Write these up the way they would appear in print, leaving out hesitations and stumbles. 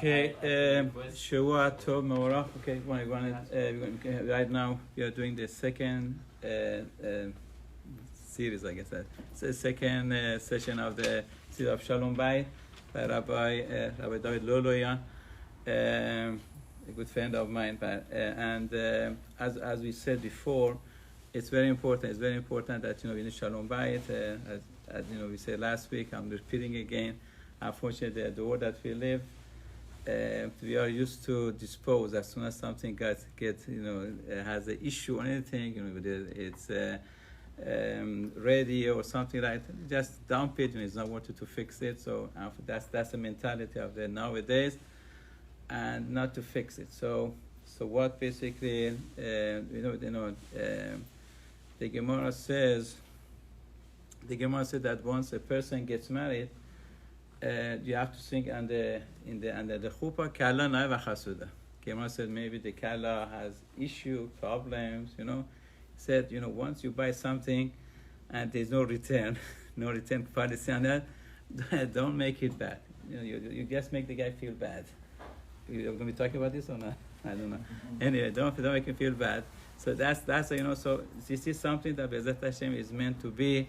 Okay, Shavua Tov Mevorach. Okay, right now we are doing the second series, I guess. It's the second session of the series of Shalom Bayit by Rabbi David Loloian, a good friend of mine. And as we said before, it's very important. It's very important that we need Shalom Bayit. As we said last week, I'm repeating again. Unfortunately, the world that we live, we are used to dispose as soon as something gets has an issue or anything, it's ready or something like that, just dump it, it's not worth it to fix it. So that's the mentality of the nowadays, and not to fix it. So what basically the Gemara says that once a person gets married, you have to think under the chuppah, kala nai v'chasuda. Gemara said maybe the kala has issue, problems, Said, once you buy something and there's no return policy on that, don't make it bad. You just make the guy feel bad. You're going to be talking about this or not? I don't know. Anyway, don't make him feel bad. So that's so this is something that Be'ezrat Hashem is meant to be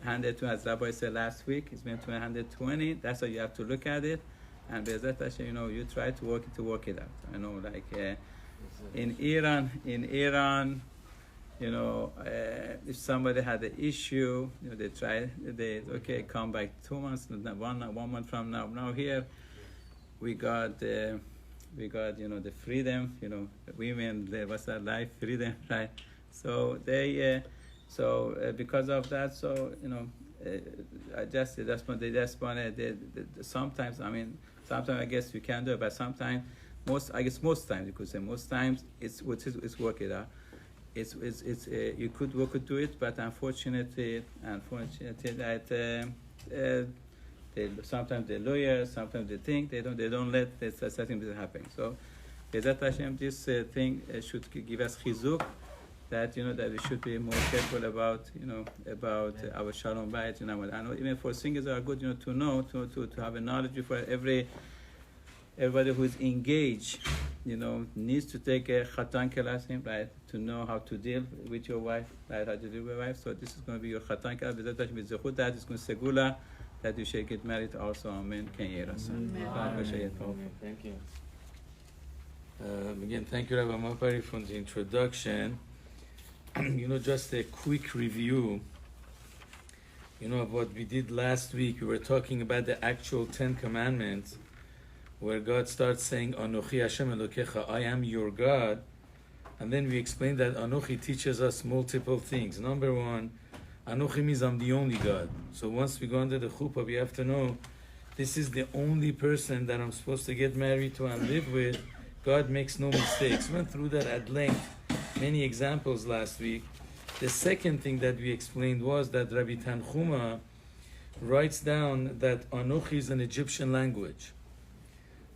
handed to, as Rabbi said last week, it's meant to be 120. That's how you have to look at it. And Be'ezrat Hashem, you try to work it out. In Iran, if somebody had an issue, they come back 2 months, 1 month from now. Now here, we got the freedom, women, what's that, life, freedom, right? So they, because of that, sometimes I guess you can do it, but sometimes, most times you could say, most times it's work it out. It's you could do it, but unfortunately that sometimes the lawyers, sometimes they think they don't let certain things happen. So Be'ezrat Hashem, this thing should give us chizuk, that that we should be more careful about our shalom bayit. I know even for singers are good to know to have a knowledge before everybody who is engaged needs to take a chatan kelasim, right, to know how to deal with your wife, right, how to deal with your wife. So this is going to be your chatan kelas. Be'ezrat Hashem is zechut that is going to segula that you should get married also. Amen. Thank you. Again, thank you, Rabbi Mahpari, for the introduction. Just a quick review, of what we did last week. We were talking about the actual 10 Commandments, where God starts saying, Anochi Hashem Elokecha, I am your God. And then we explained that Anochi teaches us multiple things. Number one, Anochi means I'm the only God. So once we go under the chuppah, we have to know this is the only person that I'm supposed to get married to and live with. God makes no mistakes. We went through that at length, many examples last week. The second thing that we explained was that Rabbi Tanchuma writes down that Anochi is an Egyptian language.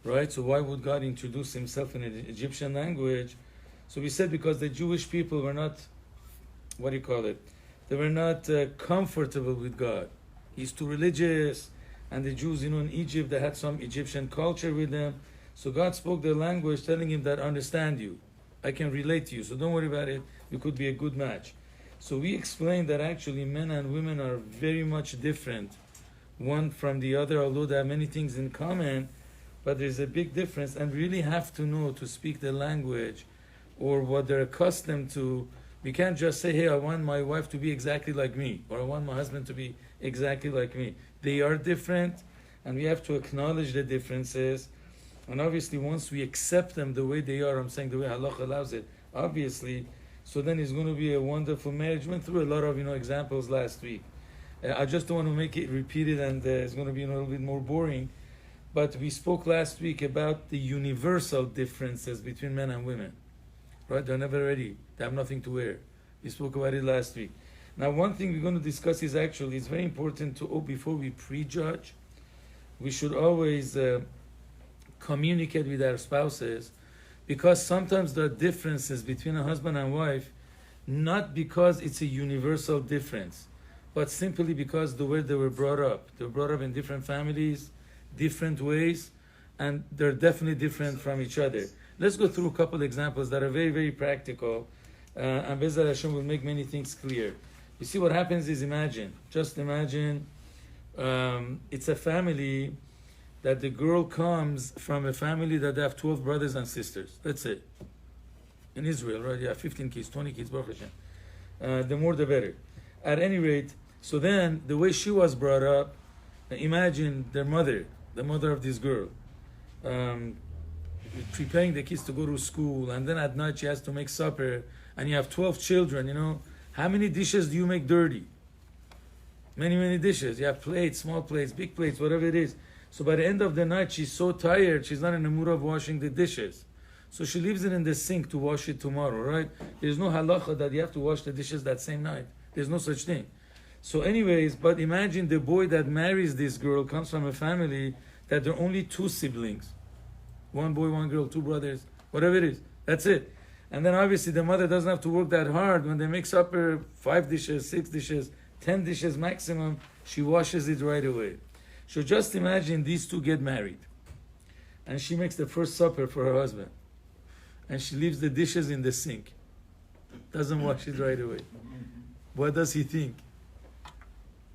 Right? So why would God introduce himself in an Egyptian language? So we said because the Jewish people were not, they were not comfortable with God. He's too religious, and the Jews, in Egypt, they had some Egyptian culture with them. So God spoke their language, telling him that I understand you. I can relate to you, so don't worry about it. You could be a good match. So we explained that actually men and women are very much different, one from the other, although they have many things in common, but there's a big difference, and really have to know to speak the language or what they're accustomed to. We can't just say, hey, I want my wife to be exactly like me, or I want my husband to be exactly like me. They are different, and we have to acknowledge the differences. And obviously, once we accept them the way they are, I'm saying the way Allah allows it, obviously, so then it's going to be a wonderful marriage. We went through a lot of examples last week. I just don't want to make it repeated, and it's going to be a little bit more boring. But we spoke last week about the universal differences between men and women. Right? They're never ready. They have nothing to wear. We spoke about it last week. Now, one thing we're going to discuss is actually, it's very important to, before we prejudge, we should always communicate with our spouses, because sometimes there are differences between a husband and wife, not because it's a universal difference, but simply because the way they were brought up. They were brought up in different families, different ways, and they're definitely different from each other. Let's go through a couple examples that are very, very practical, and Bezat Hashem will make many things clear. You see, what happens is, just imagine, it's a family that the girl comes from a family that they have 12 brothers and sisters. That's it. In Israel, right? You have 15 kids, 20 kids, Baruch Hashem. The more the better. At any rate, so then the way she was brought up, imagine their mother, the mother of this girl, preparing the kids to go to school, and then at night she has to make supper, and you have 12 children, you know. How many dishes do you make dirty? Many, many dishes. You have plates, small plates, big plates, whatever it is. So by the end of the night, she's so tired, she's not in the mood of washing the dishes. So she leaves it in the sink to wash it tomorrow, right? There's no halacha that you have to wash the dishes that same night. There's no such thing. So anyways, but imagine the boy that marries this girl comes from a family that there are only 2 siblings. 1 boy, 1 girl, 2 brothers, whatever it is. That's it. And then obviously the mother doesn't have to work that hard. When they make supper, 5 dishes, 6 dishes, 10 dishes maximum, she washes it right away. So just imagine these 2 get married. And she makes the first supper for her husband. And she leaves the dishes in the sink. Doesn't wash it right away. What does he think?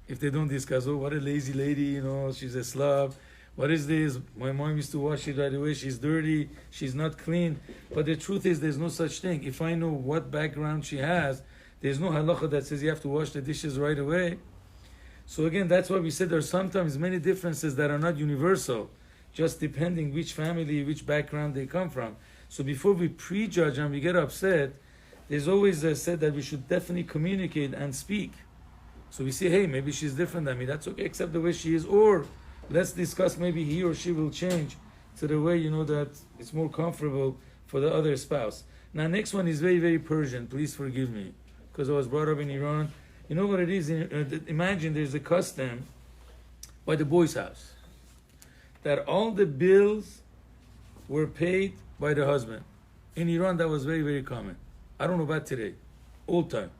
If they don't discuss, oh, what a lazy lady, you know, she's a slob. What is this? My mom used to wash it right away. She's dirty. She's not clean. But the truth is, there's no such thing. If I know what background she has, there's no halacha that says you have to wash the dishes right away. So again, that's why we said there's sometimes many differences that are not universal, just depending which family, which background they come from. So before we prejudge and we get upset, there's always said that we should definitely communicate and speak. So we say, hey, maybe she's different than me. That's okay, accept the way she is. Or let's discuss, maybe he or she will change to the way, you know, that it's more comfortable for the other spouse. Now, next one is very, very Persian. Please forgive me, because I was brought up in Iran. You know what it is? Imagine there's a custom by the boy's house that all the bills were paid by the husband. In Iran, that was very, very common. I don't know about today. Old time.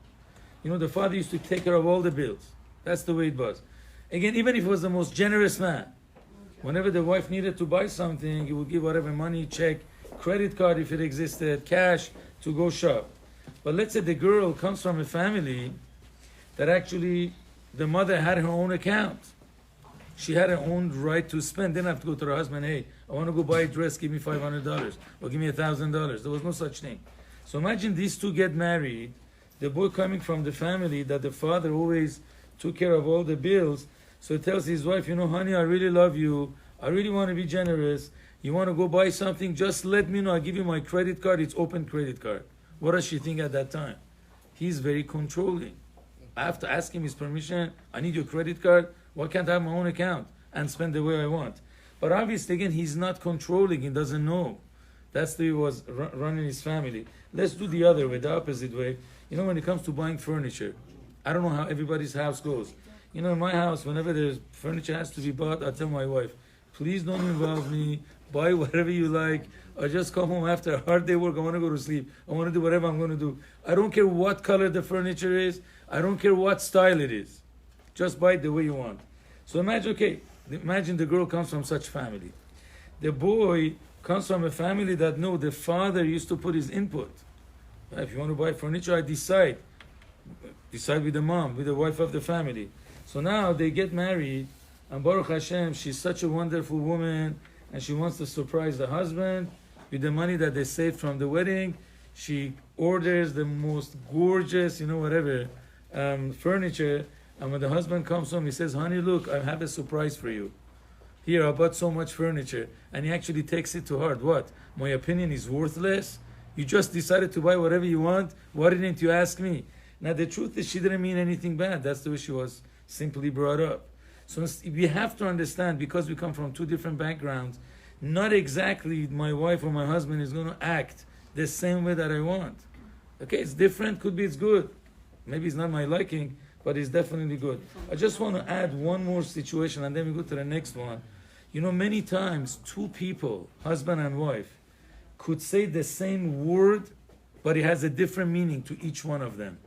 You know, the father used to take care of all the bills. That's the way it was. Again, even if he was the most generous man, whenever the wife needed to buy something, he would give whatever money, check, credit card if it existed, cash to go shop. But let's say the girl comes from a family that actually the mother had her own account. She had her own right to spend. Didn't have to go to her husband, hey, I want to go buy a dress, give me $500 or give me $1,000. There was no such thing. So imagine these 2 get married, the boy coming from the family that the father always took care of all the bills. So he tells his wife, you know, honey, I really love you. I really want to be generous. You want to go buy something? Just let me know. I'll give you my credit card. It's open credit card. What does she think at that time? He's very controlling. I have to ask him his permission. I need your credit card. Why can't I have my own account and spend the way I want? But obviously, again, he's not controlling. He doesn't know. That's the way he was running his family. Let's do the other way, the opposite way. You know, when it comes to buying furniture, I don't know how everybody's house goes. You know, in my house, whenever there's furniture has to be bought, I tell my wife, please don't involve me. Buy whatever you like. Or just come home after a hard day work. I want to go to sleep. I want to do whatever I'm going to do. I don't care what color the furniture is. I don't care what style it is. Just buy it the way you want. So imagine the girl comes from such family. The boy comes from a family that no, the father used to put his input. If you want to buy furniture, I decide with the mom, with the wife of the family. So now they get married, and Baruch Hashem, she's such a wonderful woman, and she wants to surprise the husband with the money that they saved from the wedding. She orders the most gorgeous, whatever, furniture. And when the husband comes home, he says, honey, look, I have a surprise for you. Here, I bought so much furniture. And he actually takes it to heart. What? My opinion is worthless? You just decided to buy whatever you want? Why didn't you ask me? Now, the truth is she didn't mean anything bad. That's the way she was simply brought up. So we have to understand, because we come from 2 different backgrounds, not exactly my wife or my husband is going to act the same way that I want. Okay, it's different. Could be it's good. Maybe it's not my liking, but it's definitely good. I just want to add one more situation, and then we go to the next one. Many times 2 people, husband and wife, could say the same word, but it has a different meaning to each one of them.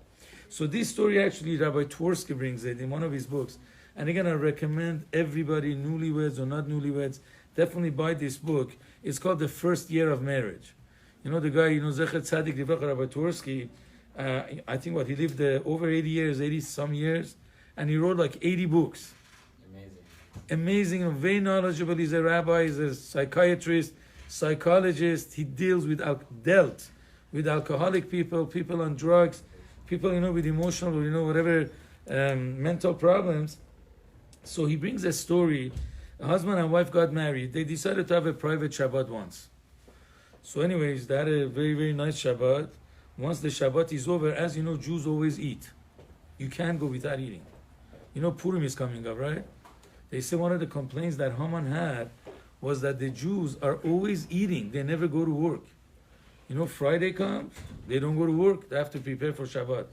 So this story actually, Rabbi Twersky brings it in one of his books. And again, I recommend everybody, newlyweds or not newlyweds, definitely buy this book. It's called The First Year of Marriage. You know the guy, Zecher Tzadik Livracha Rabbi Twersky, I think he lived over 80 years, 80 some years, and he wrote like 80 books. Amazing, very knowledgeable. He's a rabbi, he's a psychiatrist, psychologist. He dealt with alcoholic people, people on drugs, people, with emotional, whatever mental problems. So he brings a story. A husband and wife got married. They decided to have a private Shabbat once. So anyways, they had a very, very nice Shabbat. Once the Shabbat is over, as you know, Jews always eat. You can't go without eating. Purim is coming up, right? They say one of the complaints that Haman had was that the Jews are always eating. They never go to work. Friday comes, they don't go to work. They have to prepare for Shabbat.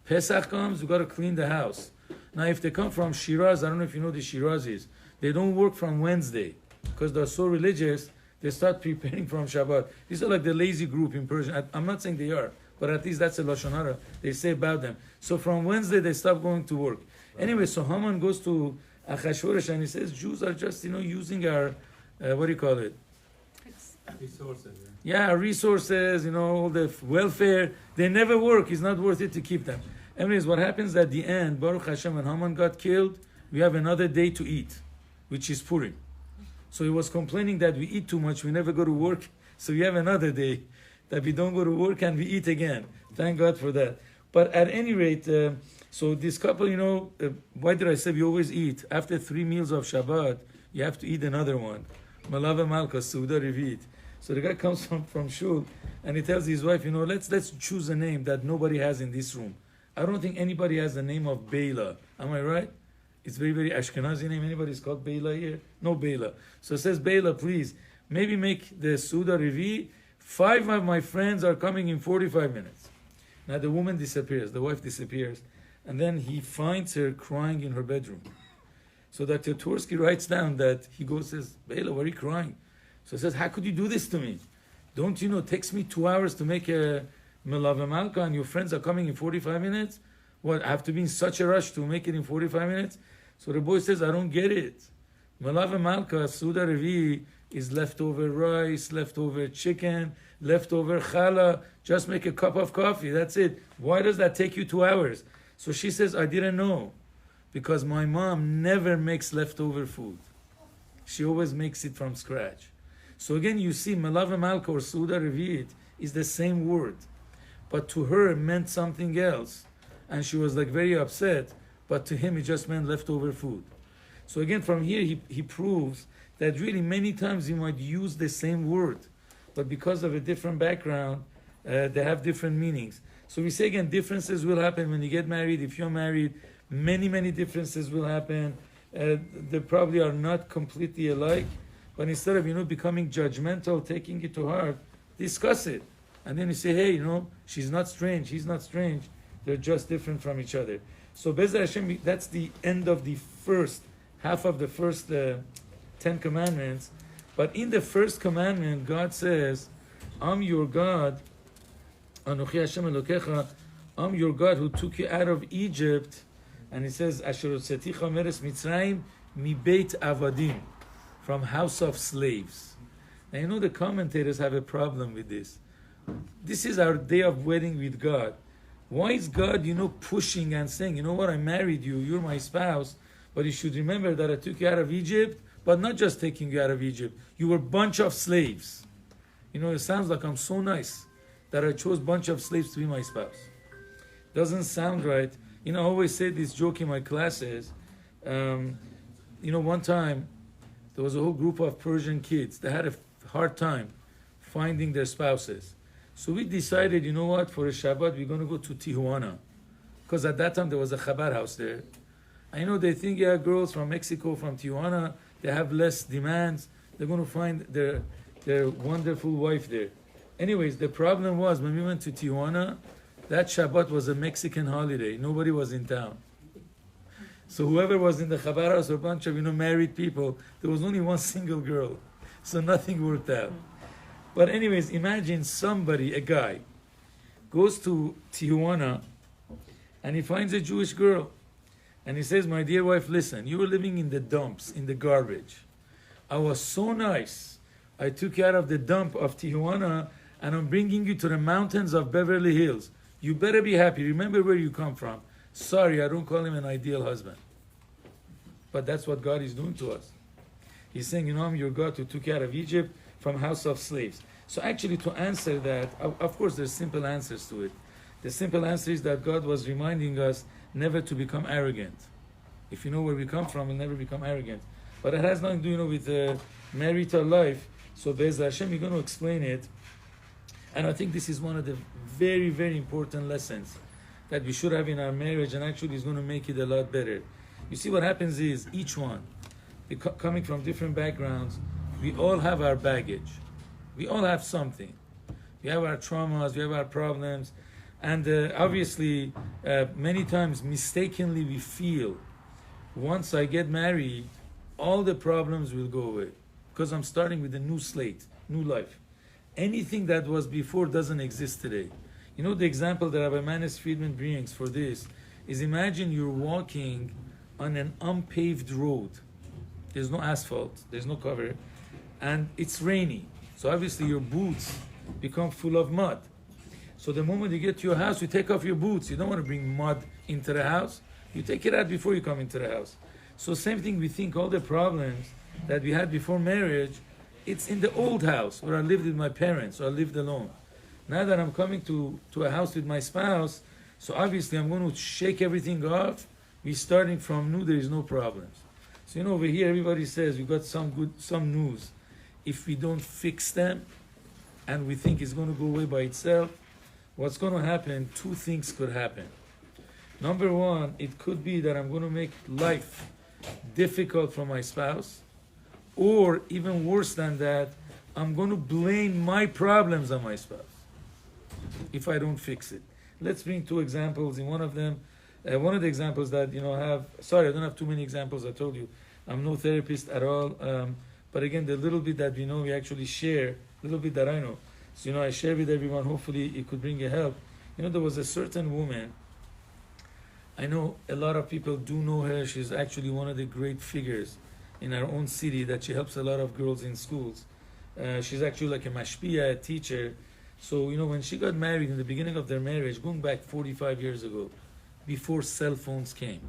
Pesach comes, we got to clean the house. Now, if they come from Shiraz, I don't know if you know the Shirazis, they don't work from Wednesday because they're so religious. They start preparing from Shabbat. These are like the lazy group in Persian. I'm not saying they are, but at least that's a Lashon Hara they say about them. So from Wednesday, they stop going to work. Anyway, so Haman goes to Achashverosh and he says, Jews are just, using our, what do you call it? Resources. Yeah, resources, all the welfare. They never work. It's not worth it to keep them. Anyways, what happens at the end, Baruch Hashem, when Haman got killed, we have another day to eat, which is Purim. So he was complaining that we eat too much, we never go to work. So we have another day that we don't go to work and we eat again. Thank God for that. But at any rate, so this couple, why did I say we always eat? After 3 meals of Shabbat, you have to eat another one. Malava Malka, Suda Rivit. So the guy comes from Shul and he tells his wife, let's choose a name that nobody has in this room. I don't think anybody has the name of Bela. Am I right? It's very, very Ashkenazi name. Anybody's called Bela here? No Bela. So it says, Bela, please, maybe make the Suda Rivi. 5 of my friends are coming in 45 minutes. Now the woman disappears, the wife disappears, and then he finds her crying in her bedroom. So Dr. Twersky writes down that he says, Bela, why are you crying? So he says, how could you do this to me? Don't you know, it takes me 2 hours to make a Melave Malka and your friends are coming in 45 minutes? What, I have to be in such a rush to make it in 45 minutes? So the boy says, I don't get it. Melave Malka, Suda Revi, is leftover rice, leftover chicken, leftover challah. Just make a cup of coffee, that's it. Why does that take you 2 hours? So she says, I didn't know. Because my mom never makes leftover food. She always makes it from scratch. So again, you see, Melave Malka or Suda Revit is the same word. But to her, it meant something else. And she was like very upset. But to him, it just meant leftover food. So again, from here, he proves that really many times you might use the same word. But because of a different background, they have different meanings. So we say again, differences will happen when you get married. If you're married, many, many differences will happen. They probably are not completely alike. But instead of, becoming judgmental, taking it to heart, discuss it. And then you say, hey, she's not strange, he's not strange. They're just different from each other. So Be'ez Hashem, that's the end of the half of the first 10 commandments. But in the first commandment, God says, I'm your God, Anochi Hashem Elokecha, I'm your God who took you out of Egypt. And he says, Asher Hotzeticha Meres Mitzrayim mi Beit Avadim, from house of slaves. And the commentators have a problem with this. This is our day of wedding with God. Why is God, pushing and saying, what, I married you, you're my spouse, but you should remember that I took you out of Egypt, but not just taking you out of Egypt. You were a bunch of slaves. It sounds like I'm so nice that I chose a bunch of slaves to be my spouse. Doesn't sound right. I always say this joke in my classes. One time, there was a whole group of Persian kids. They had a hard time finding their spouses. So we decided, for a Shabbat, we're going to go to Tijuana. Because at that time, there was a Chabad house there. And they think, girls from Mexico, from Tijuana, they have less demands. They're going to find their wonderful wife there. Anyways, the problem was, when we went to Tijuana, that Shabbat was a Mexican holiday. Nobody was in town. So whoever was in the Chabad house, or a bunch of, married people, there was only one single girl. So nothing worked out. But anyways, imagine somebody, a guy, goes to Tijuana and he finds a Jewish girl. And he says, my dear wife, listen, you were living in the dumps, in the garbage. I was so nice. I took you out of the dump of Tijuana and I'm bringing you to the mountains of Beverly Hills. You better be happy. Remember where you come from. Sorry, I don't call him an ideal husband. But that's what God is doing to us. He's saying, I'm your God who took you out of Egypt from house of slaves. So actually to answer that, of course there's simple answers to it. The simple answer is that God was reminding us never to become arrogant. If you know where we come from, we'll never become arrogant. But it has nothing to do with marital life. So Be'ez Hashem, we're going to explain it. And I think this is one of the very, very important lessons that we should have in our marriage, and actually is going to make it a lot better. You see, what happens is each one, coming from different backgrounds, we all have our baggage. We all have something. We have our traumas, we have our problems, and obviously, many times mistakenly we feel, once I get married, all the problems will go away because I'm starting with a new slate, new life. Anything that was before doesn't exist today. You know, the example that Rabbi Manis Friedman brings for this is, imagine you're walking on an unpaved road. There's no asphalt, there's no cover, and it's rainy. So obviously your boots become full of mud. So the moment you get to your house, you take off your boots. You don't want to bring mud into the house. You take it out before you come into the house. So same thing, we think all the problems that we had before marriage, it's in the old house where I lived with my parents or I lived alone. Now that I'm coming to a house with my spouse, so obviously I'm going to shake everything off. We're starting from new, there is no problems. So over here everybody says we got some news. If we don't fix them and we think it's going to go away by itself, what's going to happen, two things could happen. Number one, it could be that I'm going to make life difficult for my spouse, or even worse than that, I'm going to blame my problems on my spouse if I don't fix it. Let's bring two examples. In one of them, one of the examples that have, sorry, I don't have too many examples. I told you I'm no therapist at all, but again, the little bit that we know, we actually share, a little bit that I know. So I share with everyone, hopefully it could bring a help. There was a certain woman, I know a lot of people do know her. She's actually one of the great figures in our own city, that she helps a lot of girls in schools. She's actually like a mashpia, a teacher. So, when she got married, in the beginning of their marriage, going back 45 years ago, before cell phones came.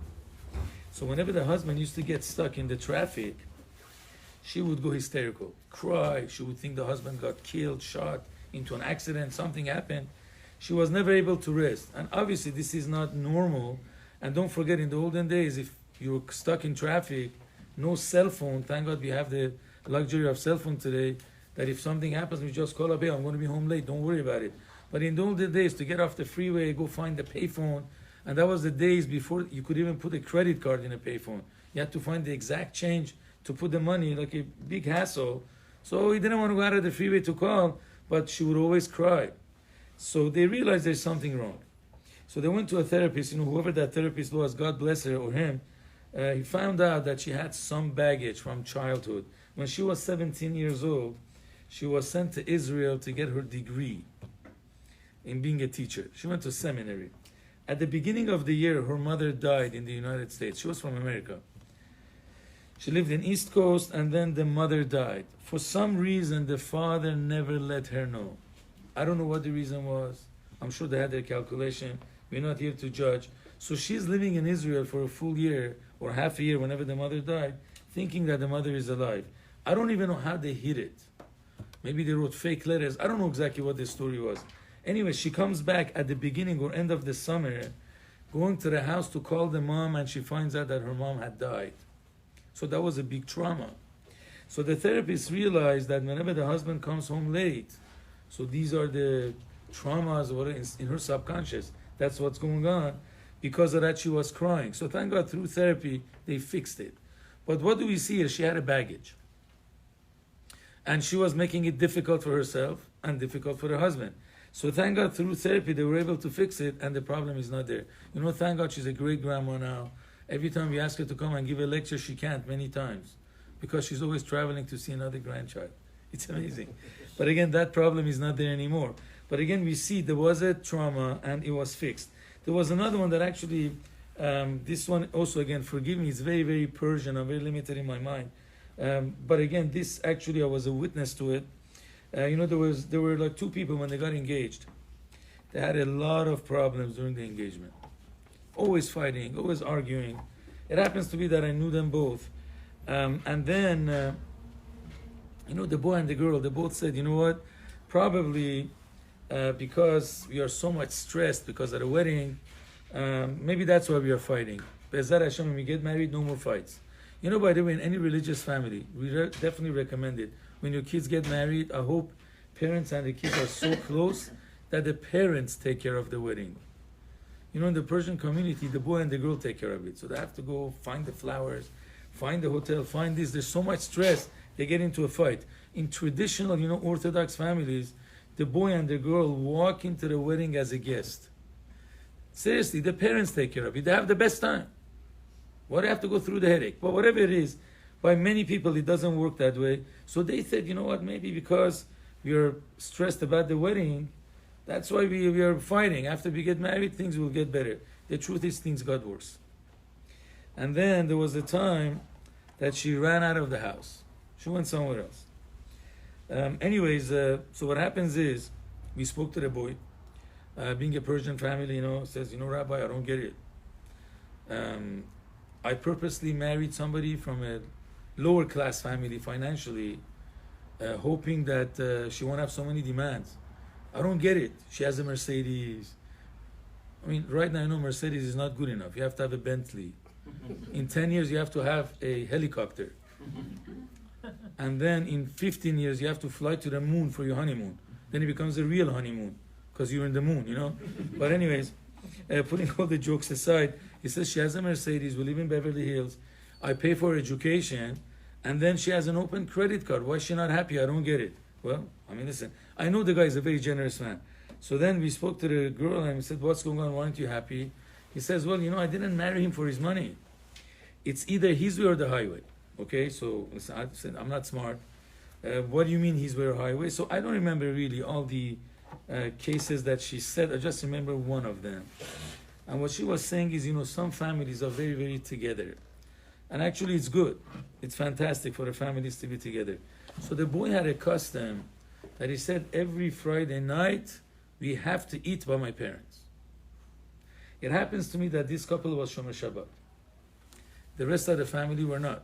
So whenever the husband used to get stuck in the traffic, she would go hysterical, cry. She would think the husband got killed, shot, into an accident, something happened. She was never able to rest. And obviously this is not normal. And don't forget, in the olden days, if you were stuck in traffic, no cell phone, thank God we have the luxury of cell phone today, that if something happens, we just call up, hey, I'm going to be home late, don't worry about it. But in the olden days, to get off the freeway, go find the payphone, and that was the days before you could even put a credit card in a payphone. You had to find the exact change to put the money, like a big hassle. So he didn't want to go out of the freeway to call, but she would always cry. So they realized there's something wrong. So they went to a therapist, whoever that therapist was, God bless her or him, he found out that she had some baggage from childhood. When she was 17 years old, she was sent to Israel to get her degree in being a teacher. She went to seminary. At the beginning of the year, her mother died in the United States. She was from America. She lived in East Coast, and then the mother died. For some reason, the father never let her know. I don't know what the reason was. I'm sure they had their calculation. We're not here to judge. So she's living in Israel for a full year or half a year whenever the mother died, thinking that the mother is alive. I don't even know how they hid it. Maybe they wrote fake letters. I don't know exactly what the story was. Anyway, she comes back at the beginning or end of the summer, going to the house to call the mom, and she finds out that her mom had died. So that was a big trauma. So the therapist realized that whenever the husband comes home late, so these are the traumas or in her subconscious. That's what's going on. Because of that, she was crying. So thank God, through therapy, they fixed it. But what do we see here? She had a baggage. And she was making it difficult for herself and difficult for her husband. So thank God, through therapy, they were able to fix it, and the problem is not there. Thank God she's a great grandma now. Every time we ask her to come and give a lecture, she can't many times, because she's always traveling to see another grandchild. It's amazing. But again, that problem is not there anymore. But again, we see there was a trauma and it was fixed. There was another one that actually, this one also, again, forgive me, it's very, very Persian. I'm very limited in my mind. But again, this actually, I was a witness to it. There were like two people when they got engaged. They had a lot of problems during the engagement. Always fighting, always arguing. It happens to be that I knew them both. And then, the boy and the girl, they both said, you know what, probably because we are so much stressed because of the wedding, maybe that's why we are fighting. Be'ezrat Hashem, when we get married, no more fights. By the way, in any religious family, we definitely recommend it. When your kids get married, I hope parents and the kids are so close that the parents take care of the wedding. In the Persian community, the boy and the girl take care of it. So they have to go find the flowers, find the hotel, find this. There's so much stress, they get into a fight. In traditional, Orthodox families, the boy and the girl walk into the wedding as a guest. Seriously, the parents take care of it. They have the best time. Why do you have to go through the headache? But whatever it is, by many people, it doesn't work that way. So they said, maybe because we are stressed about the wedding, that's why we are fighting. After we get married, things will get better. The truth is, things got worse. And then there was a time that she ran out of the house. She went somewhere else. So what happens is, we spoke to the boy. Being a Persian family, says, Rabbi, I don't get it. I purposely married somebody from a lower class family financially, hoping that she won't have so many demands. I don't get it. She has a Mercedes. Right now, Mercedes is not good enough. You have to have a Bentley. In 10 years, you have to have a helicopter. And then in 15 years, you have to fly to the moon for your honeymoon. Then it becomes a real honeymoon, because you're in the moon, But anyways, putting all the jokes aside, he says she has a Mercedes, we live in Beverly Hills, I pay for her education, and then she has an open credit card. Why is she not happy? I don't get it. Well, listen, I know the guy is a very generous man. So then we spoke to the girl and we said, what's going on? Why aren't you happy? He says, well, I didn't marry him for his money. It's either his way or the highway. Okay, so listen, I said, I'm not smart. What do you mean his way or highway? So I don't remember really all the cases that she said. I just remember one of them. And what she was saying is, some families are very, very together. And actually it's good. It's fantastic for the families to be together. So the boy had a custom that he said, every Friday night, we have to eat by my parents. It happens to me that this couple was Shomer Shabbat. The rest of the family were not.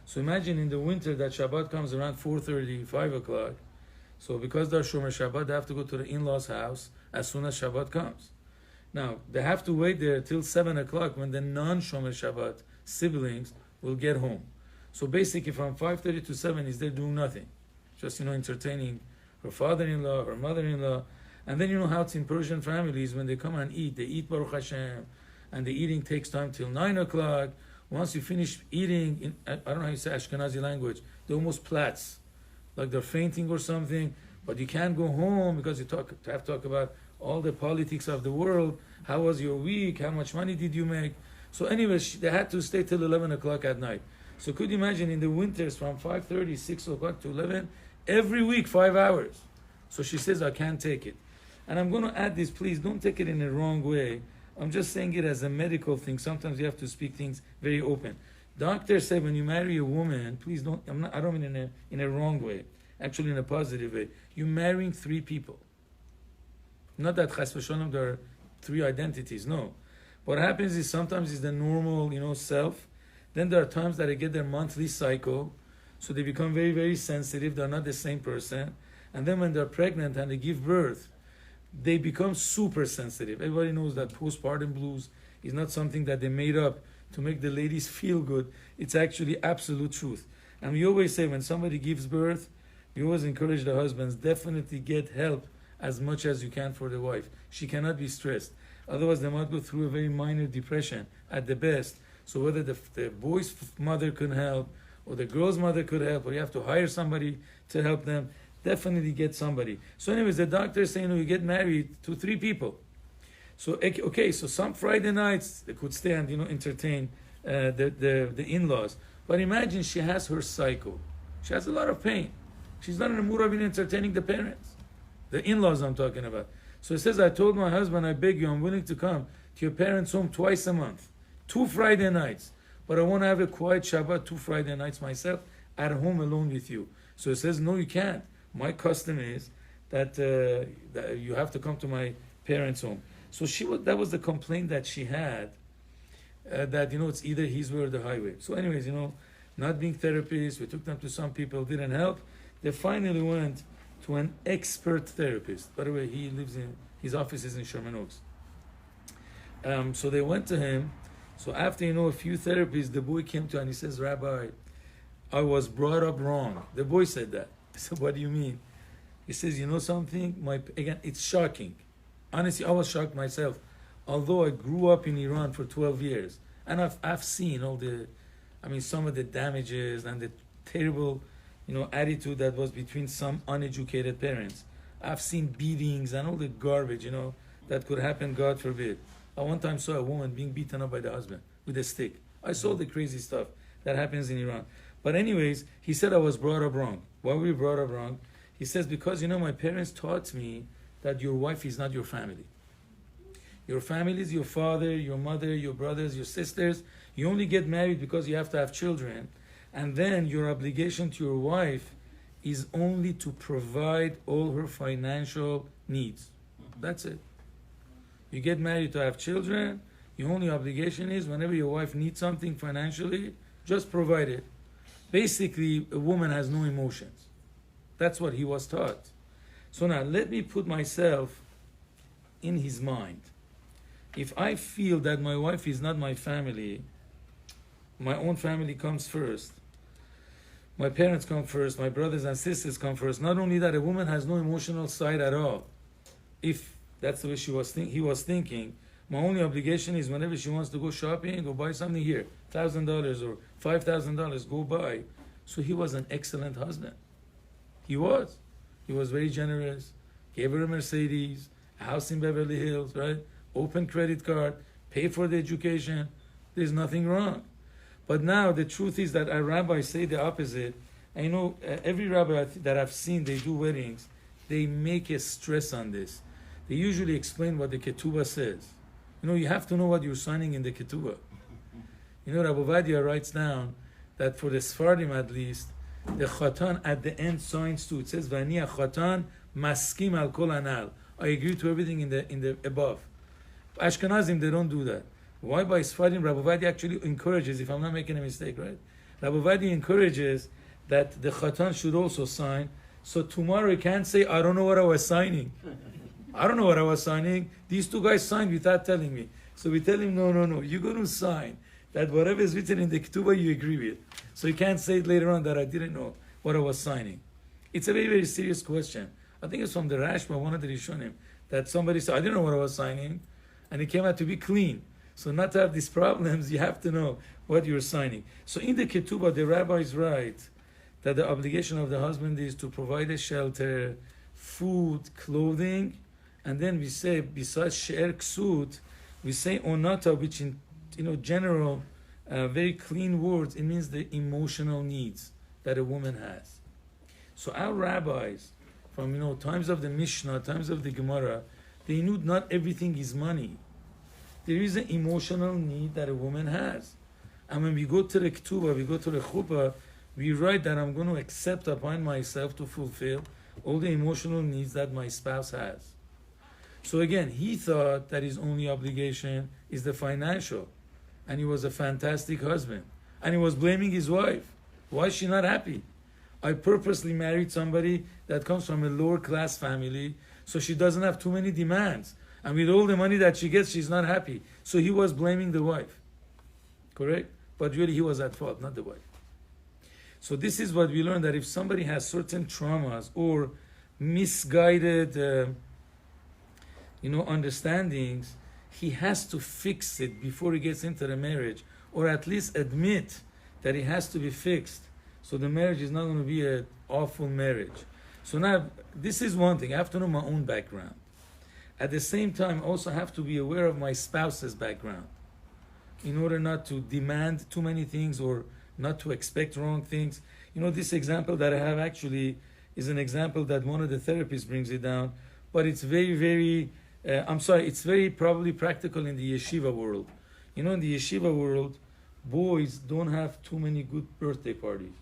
So imagine in the winter that Shabbat comes around 4:30, 5 o'clock. So because they're Shomer Shabbat, they have to go to the in-laws' house as soon as Shabbat comes. Now, they have to wait there till 7 o'clock when the non-Shomer Shabbat siblings will get home. So basically from 5:30 to 7, he's there doing nothing. Just, entertaining her father-in-law, her mother-in-law. And then how it's in Persian families, when they come and eat, they eat Baruch Hashem, and the eating takes time till 9 o'clock. Once you finish eating, I don't know how you say Ashkenazi language, they're almost plats, like they're fainting or something, but you can't go home because you have to talk about all the politics of the world. How was your week? How much money did you make? So anyway, they had to stay till 11 o'clock at night. So could you imagine in the winters from 5:30, 6 o'clock to 11, every week 5 hours. So she says, I can't take it. And I'm going to add this, please don't take it in a wrong way. I'm just saying it as a medical thing. Sometimes you have to speak things very open. Doctors say when you marry a woman, please don't, I don't mean in a wrong way, actually in a positive way. You're marrying 3 people. Not that chas v'shalom there are 3 identities, no. What happens is sometimes it's the normal, self. Then there are times that they get their monthly cycle, so they become very, very sensitive. They're not the same person. And then when they're pregnant and they give birth, they become super sensitive. Everybody knows that postpartum blues is not something that they made up to make the ladies feel good. It's actually absolute truth. And we always say when somebody gives birth, we always encourage the husbands, definitely get help as much as you can for the wife. She cannot be stressed. Otherwise, they might go through a very minor depression at the best. So whether the boy's mother could help, or the girl's mother could help, or you have to hire somebody to help them, definitely get somebody. So anyways, the doctor is saying, you get married to 3 people. So, okay, so some Friday nights, they could stay and, entertain the in-laws. But imagine she has her cycle. She has a lot of pain. She's not in the mood of entertaining the parents. The in-laws I'm talking about. So it says, I told my husband, I beg you, I'm willing to come to your parents' home twice a month. 2 Friday nights. But I want to have a quiet Shabbat 2 Friday nights myself. at home alone with you. So he says, no, you can't. My custom is that you have to come to my parents' home. So that was the complaint that she had, that, it's either his way or the highway. So anyways, not being therapists, we took them to some people, didn't help. They finally went to an expert therapist. By the way, his office is in Sherman Oaks. So they went to him. So after, a few therapies, the boy came to him and he says, Rabbi, I was brought up wrong. The boy said that. I said, what do you mean? He says, something? Again, it's shocking. Honestly, I was shocked myself. Although I grew up in Iran for 12 years, and I've seen some of the damages and the terrible, attitude that was between some uneducated parents. I've seen beatings and all the garbage, that could happen, God forbid. I one time saw a woman being beaten up by the husband with a stick. I saw the crazy stuff that happens in Iran. But anyways, he said I was brought up wrong. Why were we brought up wrong? He says, because, my parents taught me that your wife is not your family. Your family is your father, your mother, your brothers, your sisters. You only get married because you have to have children. And then your obligation to your wife is only to provide all her financial needs. That's it. You get married to have children. Your only obligation is whenever your wife needs something financially, just provide it. Basically, a woman has no emotions. That's what he was taught. So now, let me put myself in his mind. If I feel that my wife is not my family, my own family comes first, my parents come first, my brothers and sisters come first. Not only that, a woman has no emotional side at all. If that's the way he was thinking, my only obligation is whenever she wants to go shopping or buy something here, $1,000 or $5,000, go buy. So he was an excellent husband. He was. He was very generous, gave her a Mercedes, a house in Beverly Hills, right? Open credit card, pay for the education. There's nothing wrong. But now the truth is that our rabbis say the opposite. I know every rabbi that I've seen, they do weddings, they make a stress on this. They usually explain what the ketubah says. You have to know what you're signing in the ketubah. Rabbi Ovadia writes down that for the Sfardim at least, the chatan at the end signs too. It says, Vani chatan maskim al kol anal. I agree to everything in the above. Ashkenazim, they don't do that. Why by Sfardim? Rabbi Ovadia actually encourages, if I'm not making a mistake, right? Rabbi Ovadia encourages that the chatan should also sign. So tomorrow he can't say, I don't know what I was signing. I don't know what I was signing. These two guys signed without telling me. So we tell him, no, you're going to sign that whatever is written in the ketubah you agree with. So you can't say it later on that I didn't know what I was signing. It's a very, very serious question. I think it's from the Rashba, one of the Rishonim, that somebody said, I didn't know what I was signing, and it came out to be clean. So not to have these problems, you have to know what you're signing. So in the ketubah, the rabbis write that the obligation of the husband is to provide a shelter, food, clothing, and then we say, besides she'er ksut, we say onata, which in general, very clean words, it means the emotional needs that a woman has. So our rabbis, from times of the Mishnah, times of the Gemara, they knew not everything is money. There is an emotional need that a woman has. And when we go to the ketubah, we go to the chuppah, we write that I'm going to accept upon myself to fulfill all the emotional needs that my spouse has. So again, he thought that his only obligation is the financial. And he was a fantastic husband. And he was blaming his wife. Why is she not happy? I purposely married somebody that comes from a lower class family, so she doesn't have too many demands. And with all the money that she gets, she's not happy. So he was blaming the wife. Correct? But really he was at fault, not the wife. So this is what we learned, that if somebody has certain traumas or misguided understandings, he has to fix it before he gets into the marriage, or at least admit that it has to be fixed. So the marriage is not going to be an awful marriage. So now, this is one thing. I have to know my own background. At the same time, I also have to be aware of my spouse's background in order not to demand too many things or not to expect wrong things. This example that I have actually is an example that one of the therapists brings it down, but it's very, very, it's very probably practical in the yeshiva world. In the yeshiva world, boys don't have too many good birthday parties.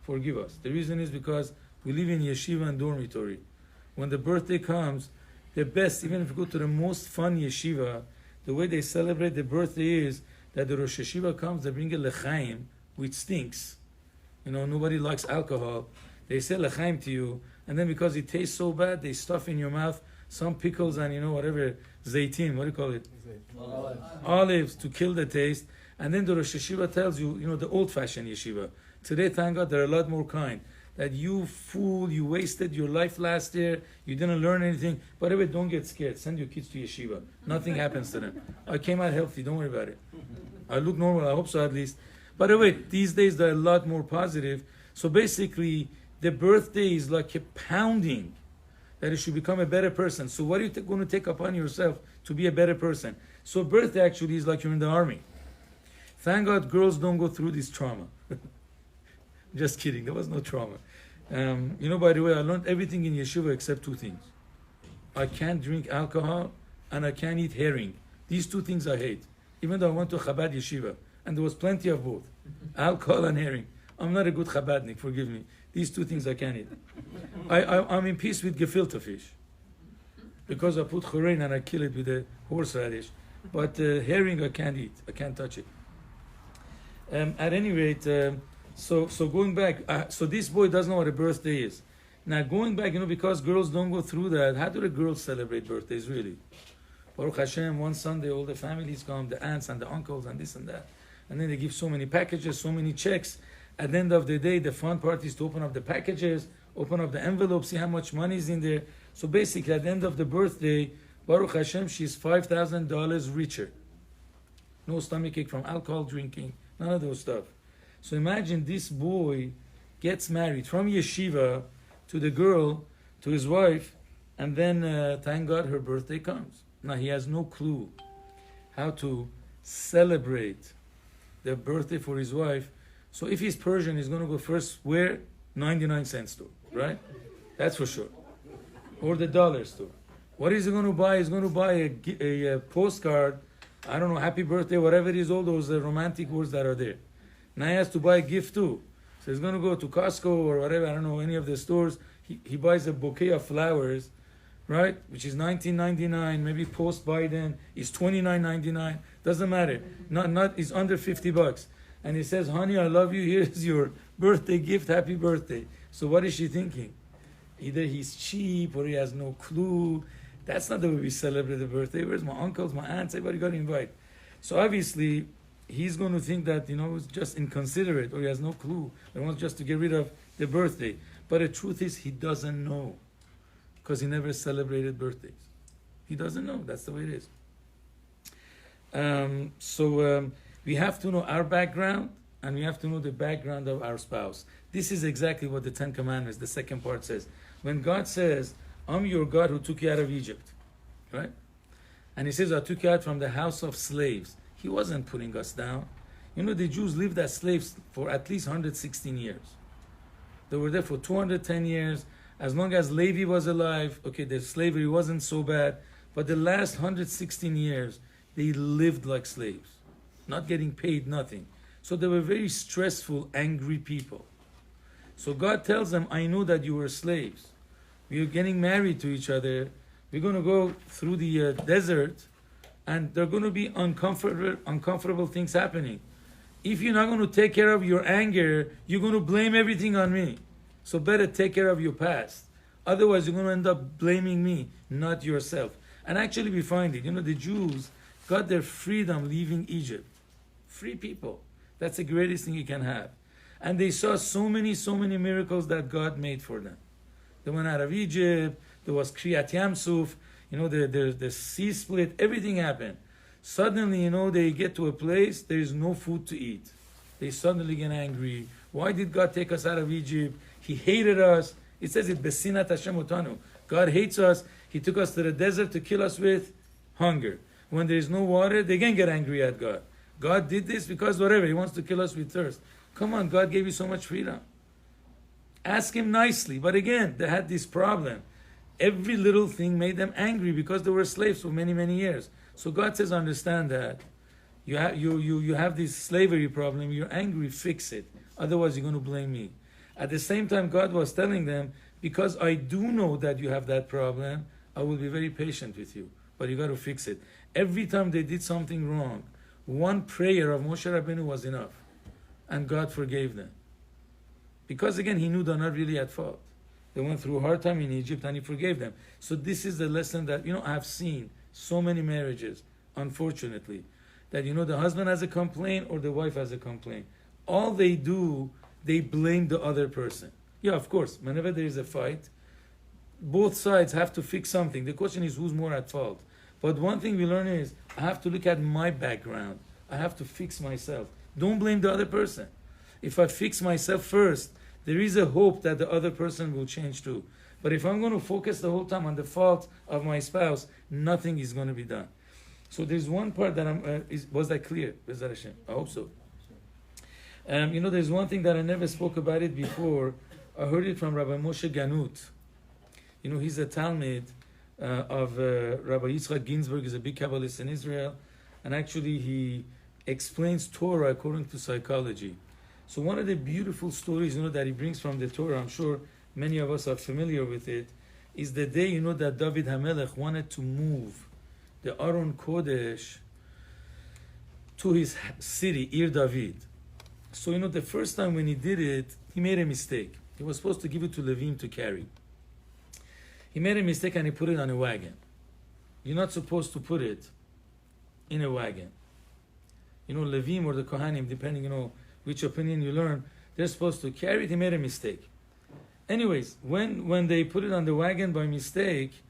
forgive us. The reason is because we live in yeshiva and dormitory. When the birthday comes, the best, even if you go to the most fun yeshiva, the way they celebrate the birthday is that the Rosh Yeshiva comes, they bring a l'chaim, which stinks. You know, nobody likes alcohol. They say l'chaim to you, and then because it tastes so bad, they stuff in your mouth some pickles and, you know, whatever, zaytin, what do you call it? Olives to kill the taste. And then the Rosh Yeshiva tells you, you know, the old-fashioned yeshiva. Today, thank God, they're a lot more kind. That you fool, you wasted your life last year, you didn't learn anything. By the way, don't get scared. Send your kids to yeshiva. Nothing happens to them. I came out healthy, don't worry about it. I look normal, I hope so at least. By the way, these days they're a lot more positive. So basically, the birthday is like a pounding that you should become a better person. So what are you going to take upon yourself to be a better person? So birthday actually is like you're in the army. Thank God girls don't go through this trauma. Just kidding, there was no trauma. You know, by the way, I learned everything in yeshiva except two things. I can't drink alcohol and I can't eat herring. These two things I hate. Even though I went to Chabad yeshiva and there was plenty of both, alcohol and herring. I'm not a good Chabadnik, forgive me. These two things I can't eat. I'm in peace with gefilte fish because I put chorein and I kill it with a horseradish. But herring I can't eat. I can't touch it. At any rate, so going back, so this boy doesn't know what a birthday is. Now going back, you know, because girls don't go through that, how do the girls celebrate birthdays really? Baruch Hashem, one Sunday all the families come, the aunts and the uncles and this and that. And then they give so many packages, so many checks. At the end of the day, the fun part is to open up the packages, open up the envelope, see how much money is in there. So basically, at the end of the birthday, Baruch Hashem, she's $5,000 richer. No stomachache from alcohol drinking, none of those stuff. So imagine this boy gets married from yeshiva to the girl, to his wife, and then thank God her birthday comes. Now he has no clue how to celebrate the birthday for his wife. So if he's Persian, he's going to go first where? 99-cent store, right? That's for sure. Or the dollar store. What is he going to buy? He's going to buy a postcard, I don't know, happy birthday, whatever it is, all those romantic words that are there. Now he has to buy a gift too. So he's going to go to Costco or whatever, I don't know, any of the stores. He buys a bouquet of flowers, right? Which is $19.99, maybe post-Biden is $29.99. Doesn't matter. It's under $50. And he says, honey, I love you. Here's your birthday gift. Happy birthday. So what is she thinking? Either he's cheap or he has no clue. That's not the way we celebrate the birthday. Where's my uncles, my aunts? Everybody got invited. So obviously, he's going to think that, you know, it's just inconsiderate or he has no clue. He wants just to get rid of the birthday. But the truth is, he doesn't know because he never celebrated birthdays. He doesn't know. That's the way it is. We have to know our background and we have to know the background of our spouse. This is exactly what the Ten Commandments, the second part says. When God says, I'm your God who took you out of Egypt, right? And he says, I took you out from the house of slaves. He wasn't putting us down. You know, the Jews lived as slaves for at least 116 years. They were there for 210 years. As long as Levi was alive, okay, the slavery wasn't so bad. But the last 116 years, they lived like slaves, not getting paid nothing. So they were very stressful, angry people. So God tells them, I know that you were slaves. We are getting married to each other. We're going to go through the desert, and there are going to be uncomfortable things happening. If you're not going to take care of your anger, you're going to blame everything on me. So better take care of your past. Otherwise, you're going to end up blaming me, not yourself. And actually, we find it. You know, the Jews got their freedom leaving Egypt. Free people. That's the greatest thing you can have. And they saw so many miracles that God made for them. They went out of Egypt. There was Kriyat Yamsuf. You know, the sea split. Everything happened. Suddenly, you know, they get to a place, there is no food to eat. They suddenly get angry. Why did God take us out of Egypt? He hated us. It says it, Besinat Hashem Otanu. God hates us. He took us to the desert to kill us with hunger. When there is no water, they again get angry at God. God did this because whatever, He wants to kill us with thirst. Come on, God gave you so much freedom. Ask Him nicely. But again, they had this problem. Every little thing made them angry because they were slaves for many years. So God says, understand that. You have this slavery problem. You're angry, fix it. Otherwise, you're going to blame me. At the same time, God was telling them, because I do know that you have that problem, I will be very patient with you, but you got to fix it. Every time they did something wrong, one prayer of Moshe Rabbeinu was enough, and God forgave them. Because again, he knew they're not really at fault. They went through a hard time in Egypt, and he forgave them. So this is the lesson that, I've seen so many marriages, unfortunately, that, the husband has a complaint or the wife has a complaint. All they do, they blame the other person. Yeah, of course, whenever there is a fight, both sides have to fix something. The question is who's more at fault. But one thing we learn is, I have to look at my background. I have to fix myself. Don't blame the other person. If I fix myself first, there is a hope that the other person will change too. But if I'm going to focus the whole time on the fault of my spouse, nothing is going to be done. So there's one part that was that clear? Bezrat Hashem? I hope so. There's one thing that I never spoke about it before. I heard it from Rabbi Moshe Ganut. He's a Talmud of Rabbi Yitzchak Ginsburg. He's a big Kabbalist in Israel. And actually he explains Torah according to psychology. So one of the beautiful stories, that he brings from the Torah, I'm sure many of us are familiar with it, is the day, that David HaMelech wanted to move the Aron Kodesh to his city, Ir David. So, the first time when he did it, he made a mistake. He was supposed to give it to Levim to carry. He made a mistake and he put it on a wagon. You're not supposed to put it in a wagon. Levim or the Kohanim, depending, which opinion you learn, they're supposed to carry it. He made a mistake. Anyways, when they put it on the wagon by mistake,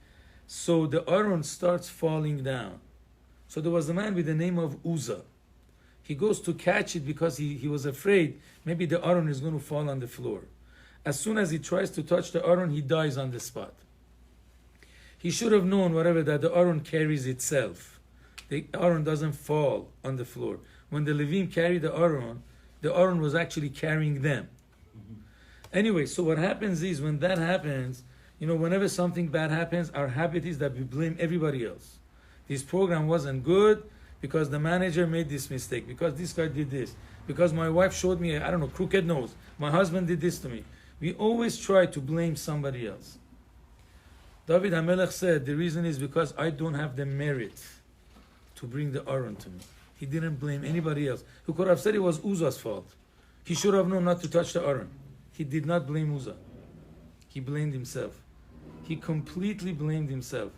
so the Aron starts falling down. So there was a man with the name of Uzzah. He goes to catch it because he was afraid maybe the Aron is going to fall on the floor. As soon as he tries to touch the Aron, he dies on the spot. He should have known, that the Aron carries itself. The Aron doesn't fall on the floor. When the Levim carry the Aron was actually carrying them. Anyway, so what happens is, when that happens, whenever something bad happens, our habit is that we blame everybody else. This program wasn't good because the manager made this mistake, because this guy did this, because my wife showed me, crooked nose, my husband did this to me. We always try to blame somebody else. David HaMelech said, the reason is because I don't have the merit to bring the Aron to me. He didn't blame anybody else. Who could have said it was Uzzah's fault. He should have known not to touch the Aron. He did not blame Uzzah. He blamed himself. He completely blamed himself.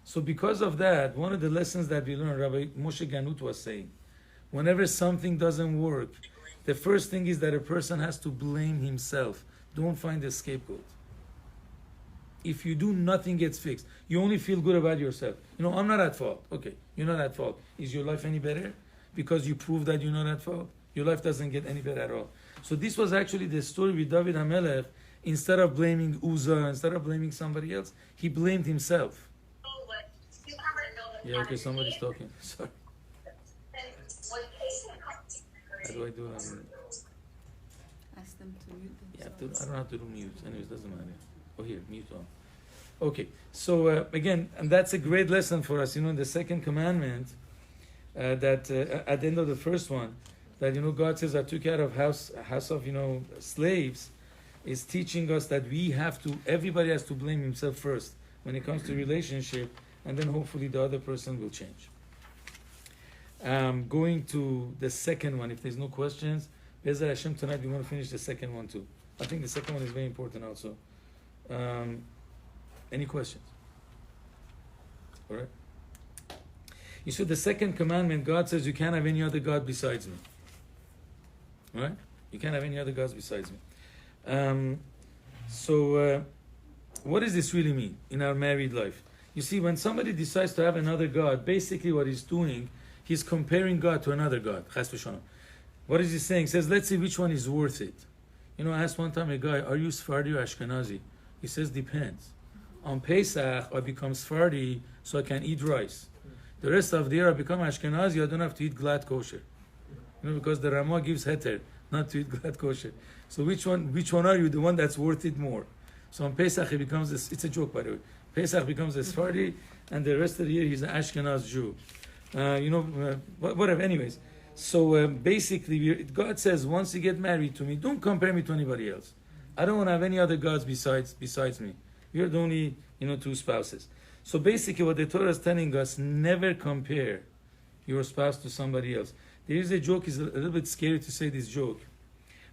So because of that, one of the lessons that we learned, Rabbi Moshe Ganut was saying, whenever something doesn't work, the first thing is that a person has to blame himself. Don't find a scapegoat. If you do, nothing gets fixed. You only feel good about yourself. I'm not at fault. Okay, you're not at fault. Is your life any better? Because you prove that you're not at fault? Your life doesn't get any better at all. So this was actually the story with David HaMelech. Instead of blaming Uzzah, instead of blaming somebody else, he blamed himself. Yeah, okay, somebody's talking. Sorry. How do I do it? Ask them to mute themselves. Yeah, I don't have to do mute. Anyways, doesn't matter. Oh, here, mute on. Okay, so again, and that's a great lesson for us, in the second commandment, that at the end of the first one, that, God says, I took care of house of, slaves, is teaching us that everybody has to blame himself first when it comes to relationship, and then hopefully the other person will change. Going to the second one, if there's no questions, Bezrat Hashem, tonight we want to finish the second one too. I think the second one is very important also. Any questions? All right. You see, the second commandment, God says you can't have any other God besides me. All right? You can't have any other gods besides me. What does this really mean in our married life? You see, when somebody decides to have another God, basically what he's doing, he's comparing God to another God. What is he saying? He says, let's see which one is worth it. I asked one time a guy, are you Sephardi or Ashkenazi? He says, depends. On Pesach, I become Sephardi so I can eat rice. The rest of the year, I become Ashkenazi, I don't have to eat glad kosher. Because the Ramah gives heter, not to eat glad kosher. So which one are you? The one that's worth it more. So on Pesach, he becomes, it's a joke by the way, Pesach becomes a Sephardi, and the rest of the year he's an Ashkenaz Jew. Whatever, anyways. So basically, God says, once you get married to me, don't compare me to anybody else. I don't want to have any other gods besides me. You're the only, two spouses. So basically what the Torah is telling us, never compare your spouse to somebody else. There is a joke, it's a little bit scary to say this joke,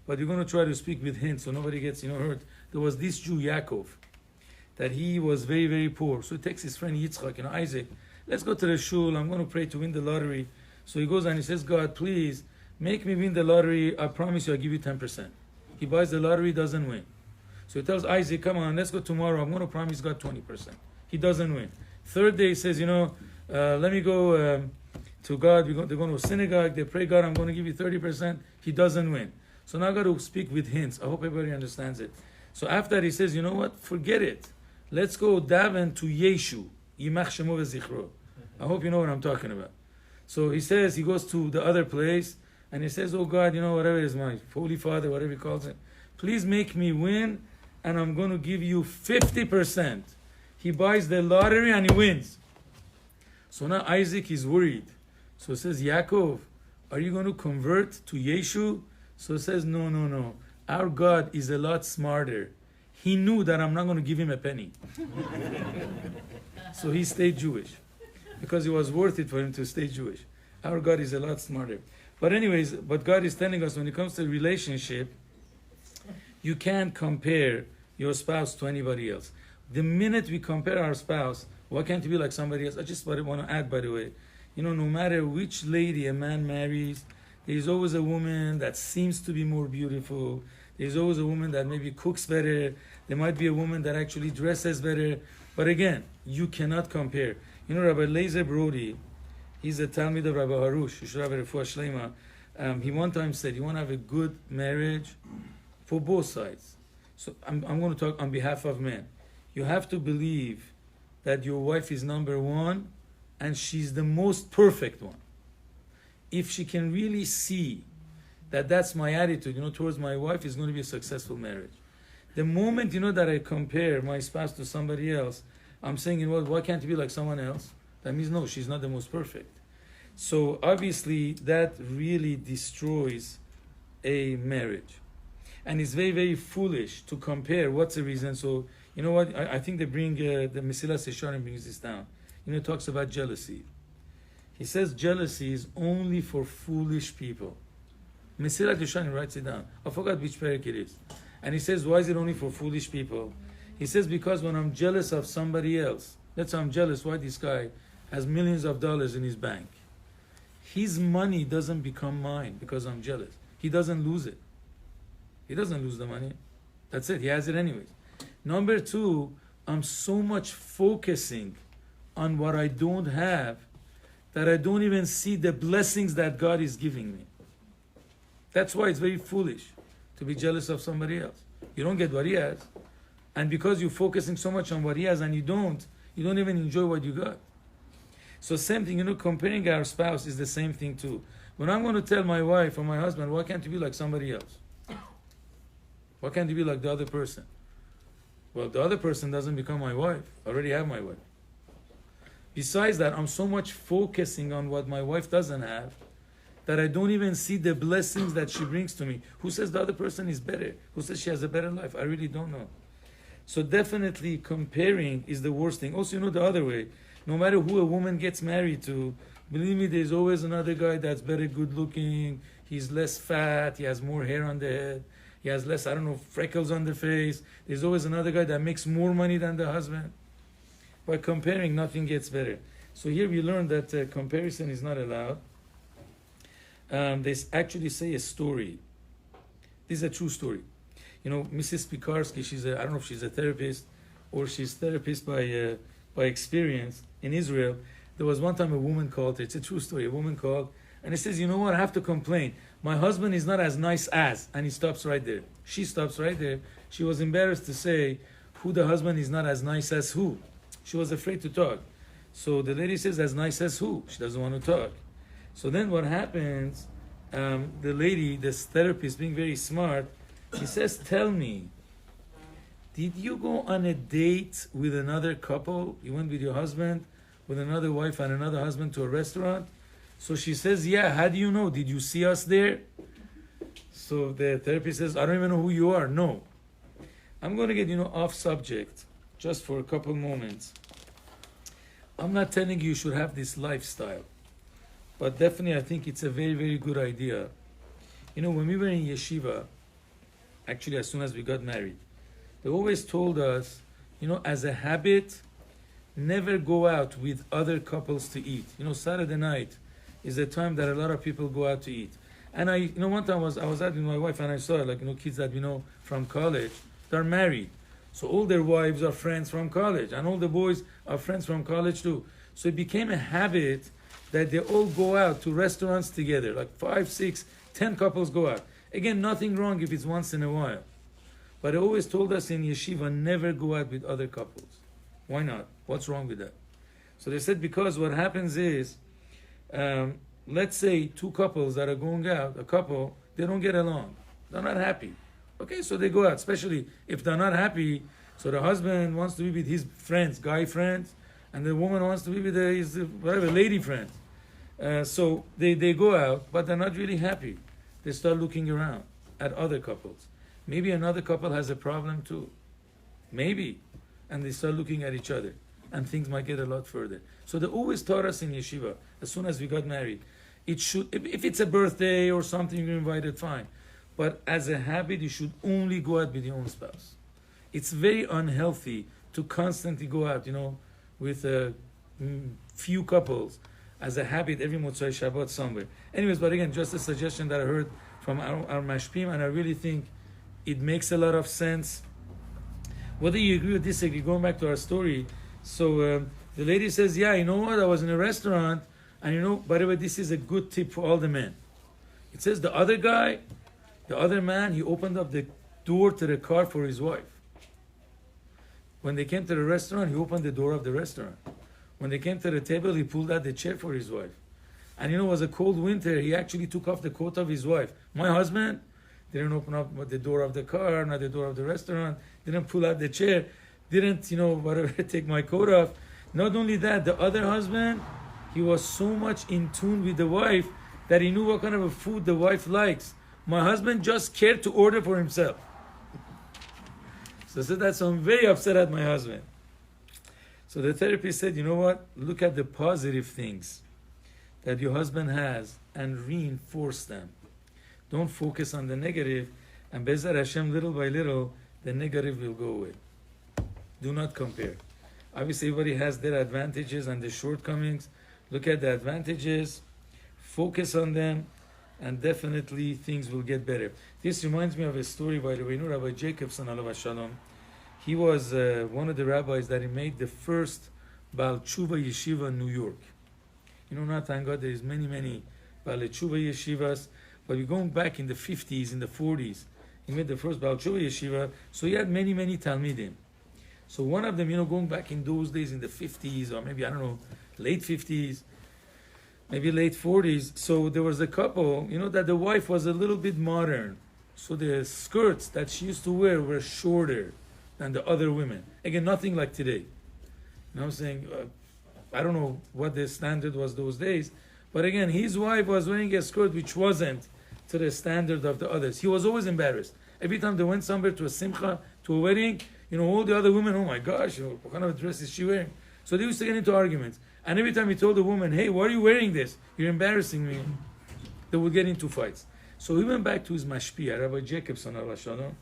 but you're going to try to speak with hints so nobody gets hurt. There was this Jew, Yaakov, that he was very, very poor. So he takes his friend Yitzchak, Isaac, let's go to the shul, I'm going to pray to win the lottery. So he goes and he says, God, please, make me win the lottery, I promise you I'll give you 10%. He buys the lottery, doesn't win. So he tells Isaac, come on, let's go tomorrow, I'm going to promise God 20%. He doesn't win. Third day he says, let me go to God, they're going to a synagogue, they pray, God, I'm going to give you 30%. He doesn't win. So now I got to speak with hints. I hope everybody understands it. So after that he says, you know what, forget it. Let's go daven to Yeshu. Yimach Shemo v'zichro. I hope you know what I'm talking about. So he says, he goes to the other place, and he says, oh God, whatever it is, my Holy Father, whatever he calls it, please make me win, and I'm going to give you 50%. He buys the lottery and he wins. So now Isaac is worried. So he says, Yaakov, are you going to convert to Yeshu? So he says, no. Our God is a lot smarter. He knew that I'm not going to give him a penny. So he stayed Jewish. Because it was worth it for him to stay Jewish. Our God is a lot smarter. But anyways, but God is telling us when it comes to relationship, you can't compare your spouse to anybody else. The minute we compare our spouse, why can't you be like somebody else? I just want to add, by the way, no matter which lady a man marries, there's always a woman that seems to be more beautiful. There's always a woman that maybe cooks better. There might be a woman that actually dresses better. But again, you cannot compare. Rabbi Leizer Brody, he's a Talmid of Rabbi Harush. You should have a refuah shlema. He one time said, you want to have a good marriage for both sides. So I'm going to talk on behalf of men. You have to believe that your wife is number one and she's the most perfect one. If she can really see that that's my attitude, towards my wife, is going to be a successful marriage. The moment, that I compare my spouse to somebody else, I'm saying, why can't you be like someone else? That means, no, she's not the most perfect. So obviously, that really destroys a marriage. And it's very, very foolish to compare. What's the reason? So, you know what? I think they bring, the Mesilas Yesharim brings this down. It talks about jealousy. He says jealousy is only for foolish people. Mesilas Yesharim writes it down. I forgot which parak it is. And he says, why is it only for foolish people? He says, because when I'm jealous of somebody else, let's say I'm jealous why this guy has millions of dollars in his bank. His money doesn't become mine because I'm jealous. He doesn't lose it. He doesn't lose the money. That's it. He has it anyways. Number two, I'm so much focusing on what I don't have that I don't even see the blessings that God is giving me. That's why it's very foolish to be jealous of somebody else. You don't get what he has. And because you're focusing so much on what he has and you don't even enjoy what you got. So same thing, comparing our spouse is the same thing too. When I'm going to tell my wife or my husband, why can't you be like somebody else? Why can't you be like the other person? Well, the other person doesn't become my wife. I already have my wife. Besides that, I'm so much focusing on what my wife doesn't have that I don't even see the blessings that she brings to me. Who says the other person is better? Who says she has a better life? I really don't know. So definitely comparing is the worst thing. Also, the other way. No matter who a woman gets married to, believe me, there's always another guy that's better good looking. He's less fat. He has more hair on the head. He has less, freckles on the face. There's always another guy that makes more money than the husband. By comparing, nothing gets better. So here we learn that comparison is not allowed. They actually say a story. This is a true story. Mrs. Pikarsky, I don't know if she's a therapist or she's therapist by experience in Israel. There was one time a woman called her. It's a true story. A woman called and he says, you know what, I have to complain. My husband is not as nice as, and he stops right there. She stops right there. She was embarrassed to say who the husband is not as nice as who. She was afraid to talk. So the lady says, as nice as who? She doesn't want to talk. So then what happens, the lady, this therapist, being very smart, he says, tell me, did you go on a date with another couple? You went with your husband, with another wife and another husband to a restaurant? So she says, yeah, how do you know? Did you see us there? So the therapist says, I don't even know who you are. No. I'm going to get, off subject just for a couple moments. I'm not telling you should have this lifestyle, but definitely I think it's a very, very good idea. When we were in yeshiva, actually as soon as we got married, they always told us, as a habit, never go out with other couples to eat. Saturday night is a time that a lot of people go out to eat. And one time I was out with my wife and I saw kids that we know from college, they're married. So all their wives are friends from college and all the boys are friends from college too. So it became a habit that they all go out to restaurants together, like 5, 6, 10 couples go out. Again, nothing wrong if it's once in a while. But they always told us in yeshiva, never go out with other couples. Why not? What's wrong with that? So they said because what happens is, let's say 2 couples that are going out, a couple, they don't get along. They're not happy. Okay, so they go out, especially if they're not happy. So the husband wants to be with his friends, guy friends, and the woman wants to be with his lady friends. So they go out, but they're not really happy. They start looking around at other couples. Maybe another couple has a problem too. Maybe. And they start looking at each other. And things might get a lot further. So they always taught us in yeshiva, as soon as we got married, it should, if it's a birthday or something you're invited, fine. But as a habit, you should only go out with your own spouse. It's very unhealthy to constantly go out, with a few couples as a habit every Motzai Shabbat somewhere. Anyways, but again, just a suggestion that I heard from our mashpim, and I really think it makes a lot of sense. Whether you agree or disagree, going back to our story, so the lady says, yeah, you know what, I was in a restaurant, and by the way, this is a good tip for all the men. It says the other man, he opened up the door to the car for his wife. When they came to the restaurant, he opened the door of the restaurant. When they came to the table, he pulled out the chair for his wife. And it was a cold winter, he actually took off the coat of his wife. My husband didn't open up the door of the car, not the door of the restaurant, didn't pull out the chair, didn't, take my coat off. Not only that, the other husband, he was so much in tune with the wife that he knew what kind of a food the wife likes. My husband just cared to order for himself. So I'm very upset at my husband. So the therapist said, you know what? Look at the positive things that your husband has and reinforce them. Don't focus on the negative, and Be'ezrat Hashem, little by little, the negative will go away. Do not compare. Obviously, everybody has their advantages and their shortcomings. Look at the advantages, focus on them, and definitely things will get better. This reminds me of a story, by the way. Rabbi Jacobson, alav shalom, he was one of the rabbis that he made the first Baal Tshuva yeshiva in New York. Now, thank God, there is many, many Baal Tshuva yeshivas, but we're going back in the 50s, in the 40s. He made the first Baal Tshuva yeshiva, so he had many, many Talmidim. So one of them, going back in those days in the 50s, or maybe, late 50s, maybe late 40s. So there was a couple, that the wife was a little bit modern. So the skirts that she used to wear were shorter than the other women. Again, nothing like today. I'm saying, I don't know what the standard was those days. But again, his wife was wearing a skirt which wasn't to the standard of the others. He was always embarrassed. Every time they went somewhere to a simcha, to a wedding, all the other women, oh my gosh, what kind of dress is she wearing? So they used to get into arguments. And every time he told the woman, hey, why are you wearing this? You're embarrassing me. They would get into fights. So he went back to his mashpia, Rabbi Jacobson, alav shalom.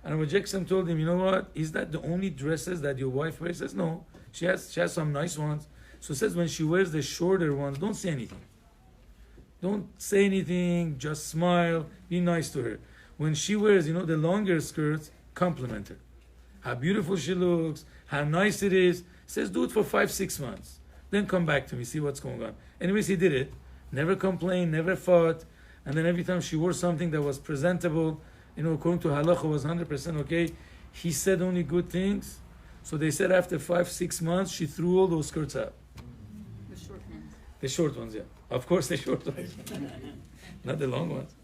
And Rabbi Jacobson told him, you know what? Is that the only dresses that your wife wears? He says, no. She has some nice ones. So he says when she wears the shorter ones, don't say anything. Don't say anything, just smile, be nice to her. When she wears, the longer skirts, compliment her. How beautiful she looks, how nice it is. He says, do it for 5-6 months. Then come back to me, see what's going on. Anyways, he did it. Never complained, never fought. And then every time she wore something that was presentable, according to halacha, was 100% okay, he said only good things. So they said after 5-6 months, she threw all those skirts out. The short ones. The short ones, yeah. Of course, the short ones. Not the long ones.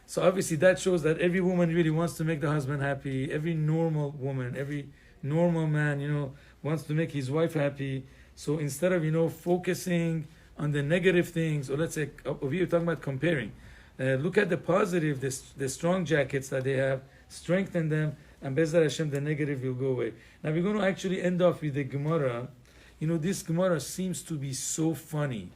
So obviously that shows that every woman really wants to make the husband happy. Every normal woman, every normal man, wants to make his wife happy. So instead of, focusing on the negative things, or let's say, over here talking about comparing, look at the positive, the strong jackets that they have, strengthen them, and Be'ezrat Hashem, the negative will go away. Now we're going to actually end off with the Gemara. You know, this Gemara seems to be so funny,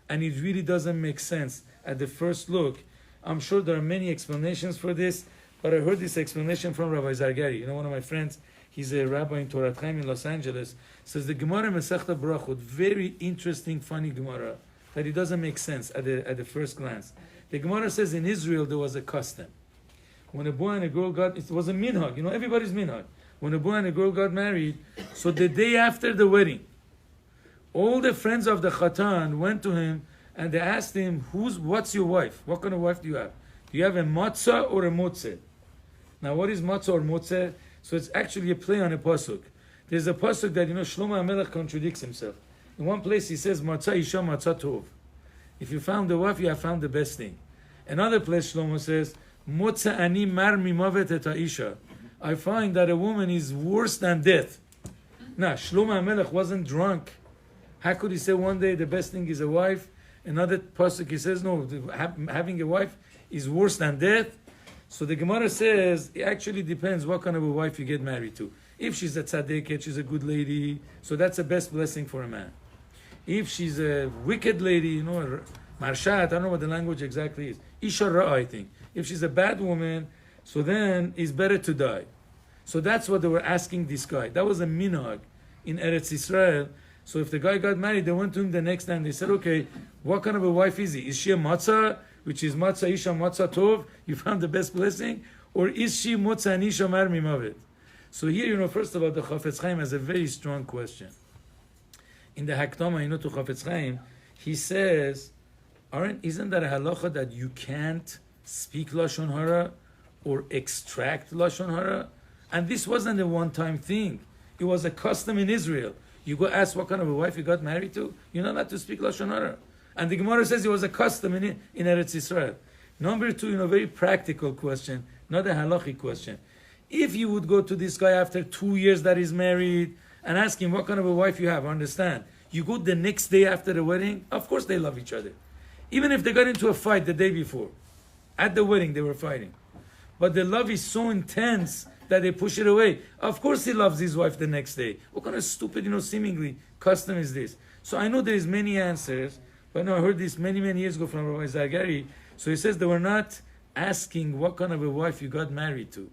and it really doesn't make sense at the first look. I'm sure there are many explanations for this, but I heard this explanation from Rabbi Zargari. You know, one of my friends, he's a rabbi in Etz Chaim in Los Angeles, says the Gemara Masechta Brachot, very interesting, funny Gemara, that it doesn't make sense at the first glance. The Gemara says in Israel there was a custom. When a boy and a girl got, it was a minhag, you know, everybody's minhag. When a boy and a girl got married, so the day after the wedding, all the friends of the Khatan went to him and they asked him, what's your wife? What kind of wife do you have? Do you have a matzah or a motze? Now, what is matzah or motze? So it's actually a play on a pasuk. There's a pasuk that, you know, Shlomo HaMelech contradicts himself. In one place he says, matzah isha matzah tov. If you found the wife, you have found the best thing. Another place Shlomo says, motze ani mar mimavet et isha. I find that a woman is worse than death. Now, Shlomo HaMelech wasn't drunk. How could he say one day the best thing is a wife? Another pasuk he says, no, having a wife is worse than death. So the Gemara says, it actually depends what kind of a wife you get married to. If she's a tzaddiket, she's a good lady, so that's the best blessing for a man. If she's a wicked lady, you know, marshat, I don't know what the language exactly is. Isha ra, I think. If she's a bad woman, so then it's better to die. So that's what they were asking this guy. That was a minhag in Eretz Israel. So if the guy got married, they went to him the next time. They said, okay, what kind of a wife is he? Is she a matzah, which is matzah isha matzah tov? You found the best blessing? Or is she matzah isha mar mimavet? So here, you know, first of all, the Etz Chaim has a very strong question. In the Hakdama, you know, to Etz Chaim, he says, isn't that a halacha that you can't speak Lashon Hara or extract Lashon Hara? And this wasn't a one-time thing. It was a custom in Israel. You go ask what kind of a wife you got married to, you're not allowed to speak Lashon Hara. And the Gemara says it was a custom in Eretz Israel. Number two, you know, very practical question, not a halachic question. If you would go to this guy after 2 years that he's married and ask him what kind of a wife you have, understand, you go the next day after the wedding, of course they love each other. Even if they got into a fight the day before, at the wedding they were fighting. But the love is so intense that they push it away. Of course he loves his wife the next day. What kind of stupid, you know, seemingly custom is this? So I know there is many answers, but no, I heard this many years ago from Rabbi Zargari. So he says they were not asking what kind of a wife you got married to.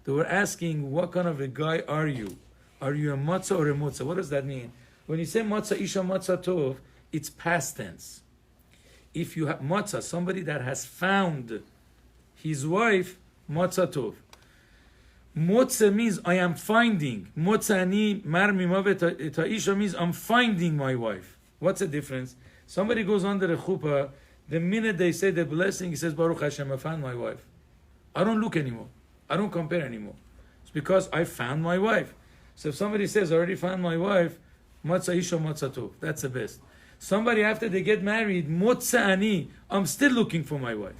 They were asking what kind of a guy are you? Are you a matzah or a motza? What does that mean? When you say matzah isha matzah tov, it's past tense. If you have matzah, somebody that has found his wife, matzah tov. Motze means I am finding. Motze ani mar mimavet ta'isha means I'm finding my wife. What's the difference? Somebody goes under a chuppah, the minute they say the blessing, he says, Baruch Hashem, I found my wife. I don't look anymore. I don't compare anymore. It's because I found my wife. So if somebody says, I already found my wife, matzah isha matzah tov. That's the best. Somebody after they get married, motze ani, I'm still looking for my wife.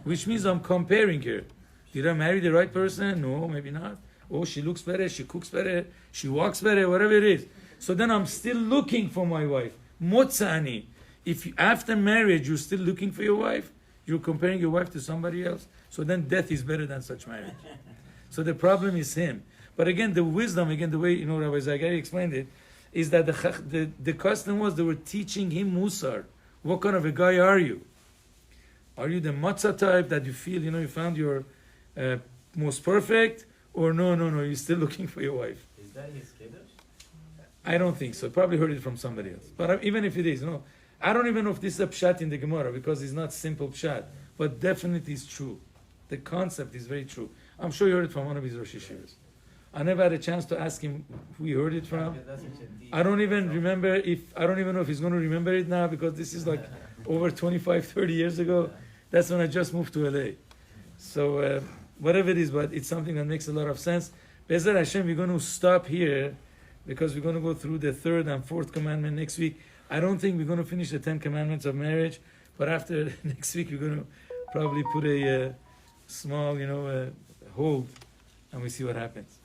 Which means I'm comparing her. Did I marry the right person? No, maybe not. Oh, she looks better, she cooks better, she walks better, whatever it is. So then I'm still looking for my wife. Motze ani. If after marriage you're still looking for your wife, you're comparing your wife to somebody else, so then death is better than such marriage. So the problem is him. But again, the wisdom, again, the way, you know, Rabbi Zargari explained it, is that the custom was they were teaching him musar. What kind of a guy are you? Are you the matzah type that you feel, you know, you found your most perfect? Or no, you're still looking for your wife? Is that his kiddush? I don't think so. Probably heard it from somebody else. But even if it is, no, I don't even know if this is a pshat in the Gemara because it's not simple pshat, but definitely it's true. The concept is very true. I'm sure you heard it from one of his Rosh Hashivas. I never had a chance to ask him who he heard it from. I don't even know if he's going to remember it now because this is like over 25, 30 years ago. That's when I just moved to LA. So whatever it is, but it's something that makes a lot of sense. Be'ezrat Hashem, we're going to stop here because we're going to go through the third and fourth commandment next week. I don't think we're going to finish the 10 commandments of marriage, but after next week we're going to probably put a small, hold, and we see what happens.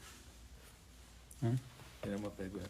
Huh? Yeah, go ahead.